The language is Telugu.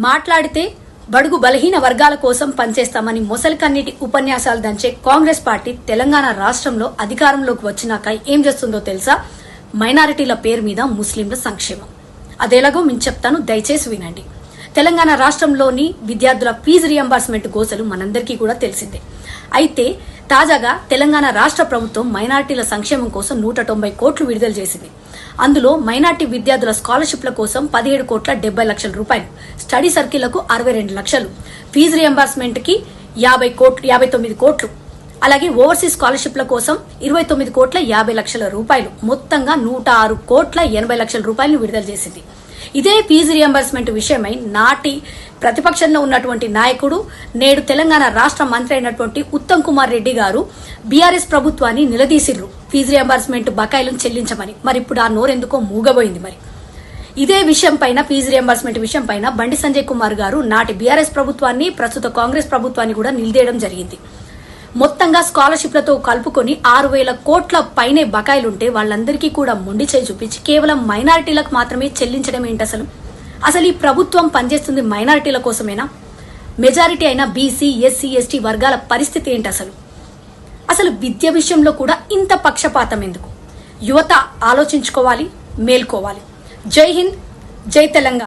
మాట్లాడితే బడుగు బలహీన వర్గాల కోసం పనిచేస్తామని మొసలికన్నిటి ఉపన్యాసాలు దంచే కాంగ్రెస్ పార్టీ తెలంగాణ రాష్ట్రంలో అధికారంలోకి వచ్చినాక ఏం చేస్తుందో తెలుసా? మైనారిటీల పేరు మీద ముస్లింల సంక్షేమం. అదేలాగో నేను చెప్తాను, దయచేసి వినండి. తెలంగాణ రాష్ట్రంలోని విద్యార్థుల ఫీజు రియంబర్స్మెంట్ గోసలు మనందరికీ కూడా తెలిసిందే. అయితే తాజాగా తెలంగాణ రాష్ట్ర ప్రభుత్వం మైనారిటీల సంక్షేమం కోసం 190 కోట్లు విడుదల చేసింది. అందులో మైనార్టీ విద్యార్థుల స్కాలర్షిప్ల కోసం 17,70,00,000 స్టడీ సర్కిళ్లకు 62 లక్షలు, ఫీజు రియంబర్స్మెంట్ కి 59 కోట్లు, అలాగే ఓవర్సీస్ స్కాలర్షిప్ల కోసం 29,50,00,000 రూపాయలు, మొత్తంగా 106,80,00,000 విడుదల చేసింది. ఇదే ఫీజు రియంబర్స్మెంట్ విషయమై నాటి ప్రతిపక్షంలో ఉన్నటువంటి నాయకుడు, నేడు తెలంగాణ రాష్ట్ర మంత్రి అయినటువంటి ఉత్తమ్ కుమార్ రెడ్డి గారు బీఆర్ఎస్ ప్రభుత్వాన్ని నిలదీసిర్రు ఫీజు రియంబర్స్మెంట్ బకాయిలను చెల్లించమని. మరి ఇప్పుడు ఆ నోరెందుకో మూగబోయింది. మరి ఇదే విషయం పైన, ఫీజు రియంబర్స్మెంట్ విషయం పైన బండి సంజయ్ కుమార్ గారు నాటి బీఆర్ఎస్ ప్రభుత్వాన్ని, ప్రస్తుత కాంగ్రెస్ ప్రభుత్వాన్ని కూడా నిలదీయడం జరిగింది. మొత్తంగా స్కాలర్షిప్లతో కలుపుకొని 6,000 కోట్ల పైనే బకాయిలుంటే వాళ్ళందరికీ కూడా మొండి చేయి చూపించి కేవలం మైనారిటీలకు మాత్రమే చెల్లించడం ఏంటి? అసలు ఈ ప్రభుత్వం పనిచేస్తుంది మైనారిటీల కోసమేనా? మెజారిటీ అయిన బీసీ, ఎస్సీ, ఎస్టీ వర్గాల పరిస్థితి ఏంటి? అసలు విద్య విషయంలో కూడా ఇంత పక్షపాతం ఎందుకు? యువత ఆలోచించుకోవాలి, మేల్కోవాలి. జై హింద్, జై తెలంగాణ.